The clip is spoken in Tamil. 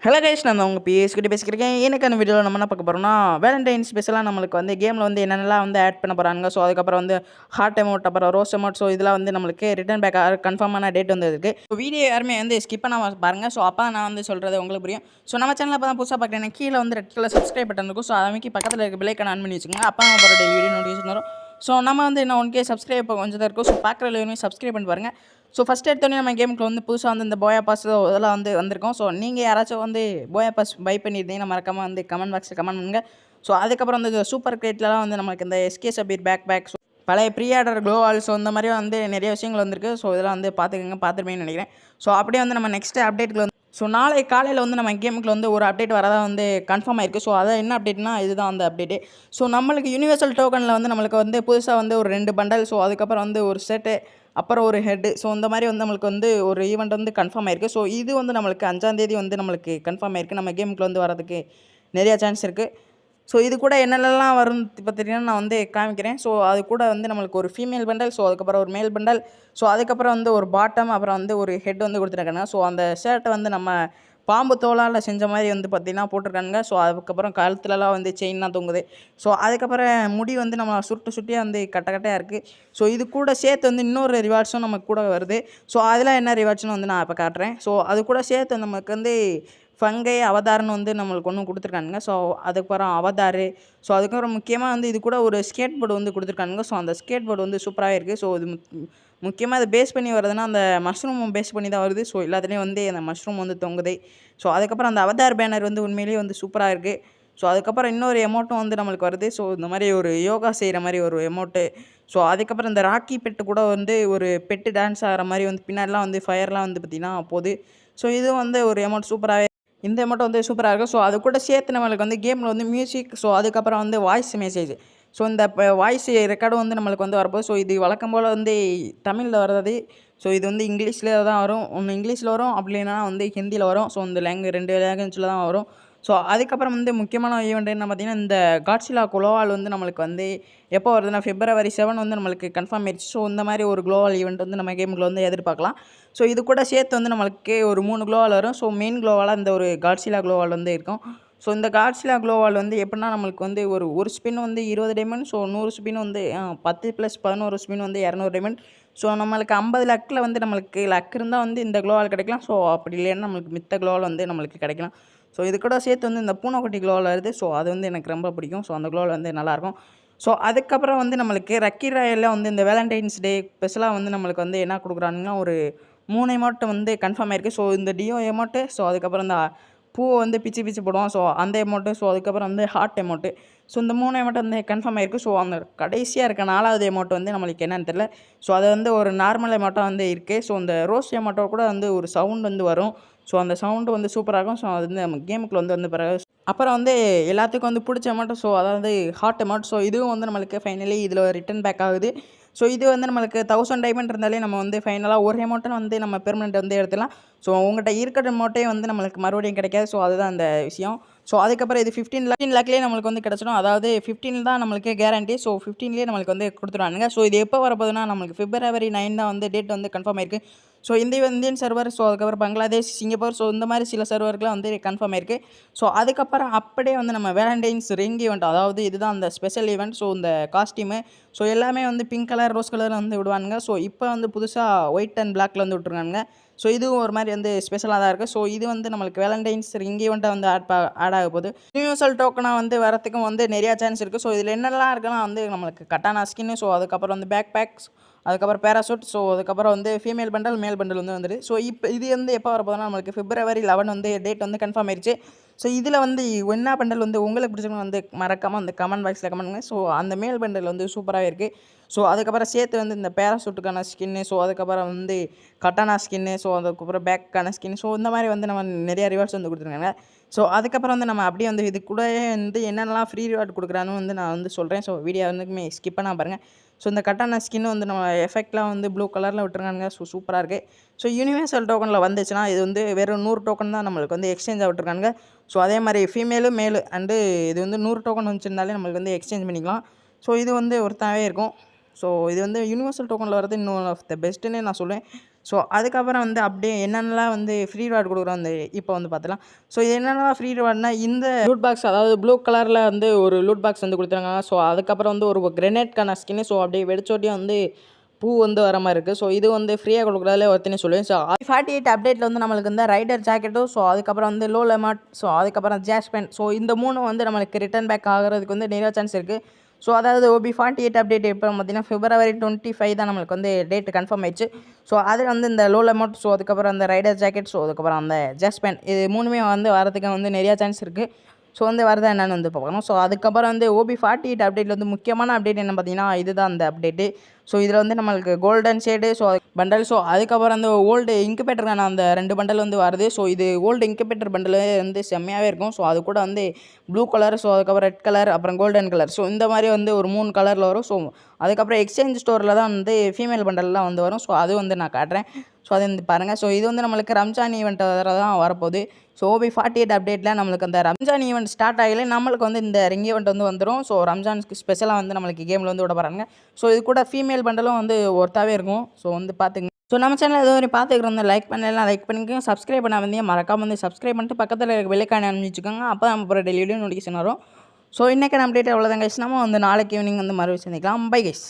ஹலோ கைஸ், நான் உங்கள் பிஎஸ் கிட்ட பேசிக்கிறேன். எனக்கான வீடியோவில் நம்ம என்ன பார்க்க போகிறோம்னா, வேலண்டைன் ஸ்பெஷலாக நம்மளுக்கு வந்து கேமில் வந்து என்னென்னலாம் வந்து ஆட் பண்ண போகிறாங்க. ஸோ அதுக்கப்புறம் வந்து ஹார்ட் அமௌண்ட், அப்புறம் ரோஸ் அமௌண்ட். ஸோ இதெல்லாம் வந்து நம்மளுக்கு ரிட்டர்ன் பேக் கன்ஃபார்மான டேட் வந்து இருக்குது. ஸோ வீடியோ யாருமே வந்து ஸ்கிப் பண்ணாமல் பாருங்கள். ஸோ அப்போ நான் வந்து சொல்கிறது உங்களுக்கு புரியும். ஸோ நம்ம சேனலில் அப்போ தான் புதுசாக பார்க்குறேன். கீழே வந்து ரெட் கலர் சப்ஸ்கிரைப் பட்டன் இருக்கும். ஸோ அதுக்கு பக்கத்தில் இருக்க பெல்லைக்கான ஆன் பண்ணி வச்சுக்கோங்க. அப்போ நம்ம போகிற டெய்லி வீடியோ நோட்டிஃபிகேஷன் வரும். ஸோ நம்ம வந்து இன்னும் 1K சப்ஸ்கிரைப் கொஞ்சம் தான் இருக்கும். ஸோ பார்க்குற எல்லாருமே சப்ஸ்கிரைப் பண்ணி பாருங்கள். ஸோ ஃபஸ்ட் எடுத்தோடனே நம்ம கேமுக்கு வந்து புதுசாக வந்து இந்த போயா பாஸ் இதெல்லாம் வந்து வந்திருக்கோம். ஸோ நீங்கள் யாராச்சும் வந்து போயா பாஸ் பை பண்ணியிருந்தீங்கன்னா மறக்காமல் வந்து கமெண்ட் பாக்ஸில் கமெண்ட் பண்ணுங்கள். ஸோ அதுக்கப்புறம் வந்து இந்த சூப்பர் கிரேட்லலாம் வந்து நமக்கு இந்த எஸ்கே சபீர் பேக் ஸோ பழைய ப்ரீ ஆர்டர் க்ளோ ஆல்ஸ் இந்த மாதிரி வந்து நிறைய விஷயங்கள் வந்திருக்கு. ஸோ இதெல்லாம் வந்து பார்த்துருப்பீங்கன்னு நினைக்கிறேன். ஸோ அப்படியே வந்து நம்ம நெக்ஸ்ட் அப்டேட்டில் வந்து ஸோ நாளை காலையில் வந்து நம்ம கேமுக்கு வந்து ஒரு அப்டேட் வரதா வந்து கன்ஃபார்ம் ஆயிருக்கு. ஸோ அதான் என்ன அப்டேட்னா இதுதான் அந்த அப்டேட்டு. ஸோ நம்மளுக்கு யூனிவர்சல் டோக்கனில் வந்து நம்மளுக்கு வந்து புதுசாக வந்து ஒரு 2 பண்டல், ஸோ அதுக்கப்புறம் வந்து ஒரு செட்டு, அப்புறம் ஒரு ஹெட்டு. ஸோ இந்த மாதிரி வந்து நம்மளுக்கு வந்து ஒரு ஈவெண்ட் வந்து கன்ஃபார்ம் ஆயிருக்கு. ஸோ இது வந்து நம்மளுக்கு 5ஆம் தேதி வந்து நம்மளுக்கு கன்ஃபார்ம் ஆயிருக்கு. நம்ம கேமுக்குள்ள வந்து வரதுக்கு நிறையா சான்ஸ் இருக்குது. ஸோ இது கூட என்னென்னலாம் வரும்னு பார்த்தீங்கன்னா நான் வந்து காமிக்கிறேன். ஸோ அது கூட வந்து நம்மளுக்கு ஒரு ஃபீமேல் பண்டல், ஸோ அதுக்கப்புறம் ஒரு மேல் பண்டல், ஸோ அதுக்கப்புறம் வந்து ஒரு பாட்டம், அப்புறம் வந்து ஒரு ஹெட் வந்து கொடுத்துருக்காங்க. ஸோ அந்த ஷர்ட்டை வந்து நம்ம பாம்பு தோலால் செஞ்ச மாதிரி வந்து பார்த்திங்கன்னா போட்டிருக்கானுங்க. ஸோ அதுக்கப்புறம் கழுத்துலலாம் வந்து செயின்லாம் தொங்குது. ஸோ அதுக்கப்புறம் முடி வந்து நம்ம சுட்டியாக வந்து கட்டையாக இருக்குது. ஸோ இது கூட சேர்த்து வந்து இன்னொரு ரிவார்ட்ஸும் நமக்கு கூட வருது. ஸோ அதெல்லாம் என்ன ரிவார்ட்ஸ்னு வந்து நான் இப்போ காட்டுறேன். ஸோ அது கூட சேர்த்து நமக்கு வந்து ஃபங்கை அவதார்னு வந்து நம்மளுக்கு ஒன்று கொடுத்துருக்கானுங்க. ஸோ அதுக்கப்புறம் அவதார். ஸோ அதுக்கப்புறம் முக்கியமாக வந்து இது கூட ஒரு ஸ்கேட் போர்டு வந்து கொடுத்துருக்கானுங்க. ஸோ அந்த ஸ்கேட் போர்டு வந்து சூப்பராகவே இருக்குது. ஸோ இது முக்கியமாக அதை பேஸ் பண்ணி வருதுன்னா அந்த மஷ்ரூம் பேஸ் பண்ணி தான் வருது. ஸோ எல்லாத்துலேயும் வந்து அந்த மஷ்ரூம் வந்து தொங்குது. ஸோ அதுக்கப்புறம் அந்த அவதார் பேனர் வந்து உண்மையிலேயே வந்து சூப்பராக இருக்குது. ஸோ அதுக்கப்புறம் இன்னொரு எமௌண்ட்டும் வந்து நம்மளுக்கு வருது. ஸோ இந்த மாதிரி ஒரு யோகா செய்கிற மாதிரி ஒரு எமௌண்ட்டு. ஸோ அதுக்கப்புறம் இந்த ராக்கி பெட்டு கூட வந்து ஒரு பெட்டு டான்ஸ் ஆகிற மாதிரி வந்து பின்னாடிலாம் வந்து ஃபயர்லாம் வந்து பார்த்திங்கன்னா போகுது. ஸோ இது வந்து ஒரு எமௌண்ட் சூப்பராகவே, இந்த அமௌண்ட் வந்து சூப்பராக இருக்கும். ஸோ அது கூட சேர்த்து நம்மளுக்கு வந்து கேமில் வந்து மியூசிக், ஸோ அதுக்கப்புறம் வந்து வாய்ஸ் மெசேஜ், ஸோ இந்த வாய்ஸ் ரெக்கார்டும் வந்து நம்மளுக்கு வந்து வரப்போகுது. ஸோ இது வழக்கம் போல் வந்து தமிழில் வர்றது. ஸோ இது வந்து இங்கிலீஷில் தான் வரும். ஒன்று இங்கிலீஷில் வரும், அப்படி இல்லைன்னா வந்து ஹிந்தியில் வரும். ஸோ இந்த 2 லாங்குவேஜில் தான் வரும். ஸோ அதுக்கப்புறம் வந்து முக்கியமான ஈவெண்ட் என்ன பார்த்திங்கன்னா, இந்த காட்ஸிலா குளோவால் வந்து நம்மளுக்கு வந்து எப்போ வருதுன்னா February 7 வந்து நம்மளுக்கு கன்ஃபார்ம் ஆயிடுச்சு. ஸோ இந்த மாதிரி ஒரு குளோவால் ஈவெண்ட் வந்து நம்ம கேமுக்குள்ள வந்து எதிர்பார்க்கலாம். ஸோ இது கூட சேர்த்து வந்து நம்மளுக்கு ஒரு 3 குளோவால் வரும். ஸோ மெயின் குளோவாலாக இந்த ஒரு காட்ஸிலா குளோவால் வந்து இருக்கும். ஸோ இந்த காட்ஸிலா குளோவால் வந்து எப்படின்னா நம்மளுக்கு வந்து ஒரு ஸ்பின் வந்து 20 டைமண்ட், ஸோ 100 ஸ்பின் வந்து 10 + 11 ஸ்பின் வந்து 200 டைமண்ட். ஸோ நம்மளுக்கு 50 லக்கில் வந்து நம்மளுக்கு லக் இருந்தால் வந்து இந்த குளோவால் கிடைக்கலாம். ஸோ அப்படி இல்லைன்னா நம்மளுக்கு மித்த குளோவால் வந்து நம்மளுக்கு கிடைக்கலாம். ஸோ இது கூட சேர்த்து வந்து இந்த பூனைக்குட்டி குளோவால் வருது. ஸோ அது வந்து எனக்கு ரொம்ப பிடிக்கும். ஸோ அந்த குளோவால் வந்து நல்லாயிருக்கும். ஸோ அதுக்கப்புறம் வந்து நம்மளுக்கு ரக்கி ராயலில் வந்து இந்த வேலண்டைன்ஸ் டே ஸ்பெஷலாக வந்து நம்மளுக்கு வந்து என்ன கொடுக்குறாங்கன்னா ஒரு 3 எமௌண்ட் வந்து கன்ஃபார்ம் ஆயிருக்கு. ஸோ இந்த டியோ எமௌண்ட்டு, ஸோ அதுக்கப்புறம் இந்த பூவை வந்து பிச்சு போடுவோம். ஸோ அந்த எமௌண்ட்டு, ஸோ அதுக்கப்புறம் வந்து ஹார்ட் எமௌண்ட்டு. ஸோ இந்த 3 எமௌண்ட் வந்து கன்ஃபார்ம் ஆயிருக்கு. ஸோ அந்த கடைசியாக இருக்க 4வது எமௌண்ட் வந்து நம்மளுக்கு என்னன்னு தெரியல. ஸோ அது வந்து ஒரு நார்மல் எமௌண்ட்டாக வந்து இருக்குது. ஸோ இந்த ரோஸ் எமௌண்ட்டோ கூட வந்து ஒரு சவுண்ட் வந்து வரும். ஸோ அந்த சவுண்டு வந்து சூப்பராக இருக்கும். ஸோ அது வந்து நம்ம கேமுக்குள்ள வந்து பிறகு அப்புறம் வந்து எல்லாத்துக்கும் வந்து பிடிச்ச அமௌண்ட்டு, ஸோ அதாவது ஹார்ட் அமௌண்ட். ஸோ இதுவும் வந்து நம்மளுக்கு ஃபைனலி இதில் ரிட்டர்ன் பேக் ஆகுது. ஸோ இது வந்து நம்மளுக்கு 1000 டைமண்ட் இருந்தாலே நம்ம வந்து ஃபைனலாக ஒரு அமௌண்ட்டுன்னு வந்து நம்ம பெர்மனெண்ட் வந்து எடுத்துக்கலாம். ஸோ உங்கள்கிட்ட இருக்கிற அமௌண்ட்டே வந்து நம்மளுக்கு மறுபடியும் கிடைக்காது. ஸோ அதுதான் அந்த விஷயம். ஸோ அதுக்கப்புறம் இது 15 லேக்லேயே நம்மளுக்கு வந்து கிடச்சிடும். அதாவது 15 தான் நம்மளுக்கு கேரண்டி. ஸோ 15லேயே நம்மளுக்கு வந்து கொடுத்துருவானுங்க. ஸோ இது எப்போ வரப்போகுதுன்னா நம்மளுக்கு February 9 தான் வந்து டேட் வந்து கன்ஃபார்ம் ஆயிருக்கு. ஸோ இந்தியன் சர்வர், ஸோ அதுக்கப்புறம் பங்களாதேஷ், சிங்கப்பூர், ஸோ இந்த மாதிரி சில சர்வருக்குலாம் வந்து கன்ஃபார்ம் ஆயிருக்கு. ஸோ அதுக்கப்புறம் அப்படியே வந்து நம்ம வேலண்டைன்ஸ் ரிங் ஈவெண்ட், அதாவது இதுதான் அந்த ஸ்பெஷல் ஈவெண்ட். ஸோ இந்த காஸ்டியூமு, ஸோ எல்லாமே வந்து பிங்க் கலர், ரோஸ் கலரில் வந்து விடுவானுங்க. ஸோ இப்போ வந்து புதுசாக ஒயிட் அண்ட் பிளாக்ல வந்து விட்ருக்கானுங்க. ஸோ இதுவும் ஒரு மாதிரி வந்து ஸ்பெஷலாக தான் இருக்குது. ஸோ இது வந்து நம்மளுக்கு வேலண்டைன்ஸ் ரிங் ஈவெண்ட்டாக வந்து ஆட் ஆக போகுது. யூனிவர்சல் டோக்கனாக வந்து வரத்துக்கும் வந்து நிறையா சான்ஸ் இருக்குது. ஸோ இதில் என்னெல்லாம் இருக்குன்னா வந்து நம்மளுக்கு கட்டானா ஸ்கின்னு, ஸோ அதுக்கப்புறம் வந்து பேக் பேக்ஸ், அதுக்கப்புறம் பேராசூட், ஸோ அதுக்கப்புறம் வந்து ஃபீமேல் பண்டல், மேல் பண்டல் வந்து வந்துடுது. ஸோ இப்போ இது வந்து எப்போ வரப்போகுதுன்னா நம்மளுக்கு February 11 வந்து டேட் வந்து கன்ஃபார்ம் ஆயிடுச்சு. ஸோ இதில் வந்து என்ன பண்டல் வந்து உங்களுக்கு பிடிச்சவங்க வந்து மறக்காமல் அந்த கமெண்ட் பாக்ஸில் கமெண்ட் பண்ணுங்கள். ஸோ அந்த மேல் பண்டல் வந்து சூப்பராகவே இருக்குது. ஸோ அதுக்கப்புறம் சேர்த்து வந்து இந்த பேராசூட்டுக்கான ஸ்கின்னு, ஸோ அதுக்கப்புறம் வந்து கட்டானா ஸ்கின்னு, ஸோ அதுக்கப்புறம் பேக்கான ஸ்கின், ஸோ இந்த மாதிரி வந்து நம்ம நிறையா ரிவார்ட்ஸ் வந்து கொடுத்துருக்காங்க. ஸோ அதுக்கப்புறம் வந்து நம்ம அப்படியே வந்து இது கூட வந்து என்னென்னலாம் ஃப்ரீ ரிவார்ட் கொடுக்குறான்னு வந்து நான் வந்து சொல்கிறேன். ஸோ வீடியோ வந்துக்குமே ஸ்கிப் பண்ணால் பாருங்கள். ஸோ இந்த கட்டான ஸ்கின் வந்து நம்ம எஃபெக்ட்லாம் வந்து ப்ளூ கலரில் விட்டுருக்காங்க. ஸோ சூப்பராக இருக்குது. ஸோ யூனிவர்சல் டோக்கனில் வந்துச்சுன்னா இது வந்து வெறும் 100 டோக்கன் தான் நம்மளுக்கு வந்து எக்ஸ்சேஞ்சாக விட்டுருக்காங்க. ஸோ அதே மாதிரி ஃபீமேலு மேலு அண்டு இது வந்து 100 டோக்கன் வந்துச்சிருந்தாலே நம்மளுக்கு வந்து எக்ஸ்சேஞ்ச் பண்ணிக்கலாம். ஸோ இது வந்து ஒருத்தாவே இருக்கும். ஸோ இது வந்து யூனிவர்சல் டோக்கனில் வரது இன்னும் ஆஃப் த பெஸ்ட்டுன்னே நான் சொல்லுவேன். ஸோ அதுக்கப்புறம் வந்து அப்படியே என்னென்னலாம் வந்து ஃப்ரீ ரிவார்டு கொடுக்குறோம் வந்து இப்போ வந்து பார்த்துலாம். ஸோ இது என்னென்னலாம் ஃப்ரீ ரிவார்ட்னா இந்த லூட் பாக்ஸ், அதாவது ப்ளூ கலரில் வந்து ஒரு லூட் பாக்ஸ் வந்து கொடுத்துருக்காங்க. ஸோ அதுக்கப்புறம் வந்து ஒரு கிரெனேட்கான ஸ்கின்னு. ஸோ அப்படியே வெடிச்சோட்டியும் வந்து பூ வந்து வர மாதிரி இருக்குது. ஸோ இது வந்து ஃப்ரீயாக கொடுக்குறதுல ஒருத்தனே சொல்லுவேன். ஸோ 48 அப்டேட்டில் வந்து நம்மளுக்கு இந்த ரைடர் ஜாக்கெட்டும், ஸோ அதுக்கப்புறம் வந்து லோ லெமாட், ஸோ அதுக்கப்புறம் ஜாஸ்பென், ஸோ இந்த 3 வந்து நம்மளுக்கு ரிட்டர்ன் பேக் ஆகிறதுக்கு வந்து நிறைய சான்ஸ் இருக்குது. ஸோ அதாவது OB 48 அப்டேட் எப்போ பார்த்தீங்கன்னா February 25 தான் நம்மளுக்கு வந்து டேட் கன்ஃபார்ம் ஆயிடுச்சு. ஸோ அதில் வந்து இந்த லோ லெமாட், ஸோ அதுக்கப்புறம் அந்த ரைடர் ஜாக்கெட், ஸோ அதுக்கப்புறம் அந்த ஜாஸ்பென், இது 3மே வந்து வரதுக்கு வந்து நிறையா சான்ஸ் இருக்குது. ஸோ வந்து வருதா என்னன்னு வந்து பார்க்கணும். ஸோ அதுக்கப்புறம் வந்து OB 48 அப்டேட்டில் வந்து முக்கியமான அப்டேட் என்ன பார்த்தீங்கன்னா இதுதான் அந்த அப்டேட்டு. ஸோ இதில் வந்து நம்மளுக்கு golden shade, so bundle, so அதுக்கப்புறம் அந்த ஓல்டு இன்குபேட்டருக்கான அந்த 2 பண்டல் வந்து வருது. ஸோ இது ஓல்டு இன்குபேட்டர் பண்டல் வந்து செம்மையாகவே இருக்கும். ஸோ அது கூட வந்து ப்ளூ கலர், ஸோ அதுக்கப்புறம் ரெட் கலர், அப்புறம் கோல்டன் கலர், ஸோ இந்த மாதிரி வந்து ஒரு 3 கலரில் வரும். ஸோ அதுக்கப்புறம் எக்ஸ்சேஞ்ச் ஸ்டோரில் தான் வந்து ஃபீமேல் பண்டல்லாம் வந்து வரும். ஸோ அது வந்து நான் காட்டுறேன். ஸோ அது வந்து பாருங்கள். ஸோ இது வந்து நம்மளுக்கு ரம்ஜான் ஈவெண்ட் தான் வரப்போகுது. ஸோ OB 48 அப்டேட்டில் நம்மளுக்கு அந்த ரம்ஜான் ஈவெண்ட் ஸ்டார்ட் ஆகலை நம்மளுக்கு வந்து இந்த ரிங் ஈவெண்ட் வந்து வந்துடும். ஸோ ரம்ஜானுக்கு ஸ்பெஷலாக வந்து நம்மளுக்கு கேமில் வந்து விட போகிறாங்க. ஸோ இது கூட ஃபீமேல் பண்டலும் வந்து ஒர்த்தாகவே இருக்கும். ஸோ வந்து பார்த்துங்க. ஸோ நம்ம சேனல் எதுவும் ஒரு பார்த்துக்கிறோம், லைக் பண்ணலாம், லைக் பண்ணிக்கோங்க. சப்ஸ்கிரைப் பண்ண வந்தீங்க மறக்காம வந்து சப்ஸ்கிரைப் பண்ணிட்டு பக்கத்தில் இருக்க பெல்லைக்கான அனுப்பிச்சுக்கோங்க. அப்போ நம்ம போகிற டெய்லி வீடியோ நோட்டிஃபிகேஷன் வரும். ஸோ இன்றைக்கான அப்டேட் அவ்வளோதான் கைஸ். நம்ம வந்து நாளைக்கு ஈவினிங் வந்து மறுபடியும் சந்திக்கலாம். Bye guys.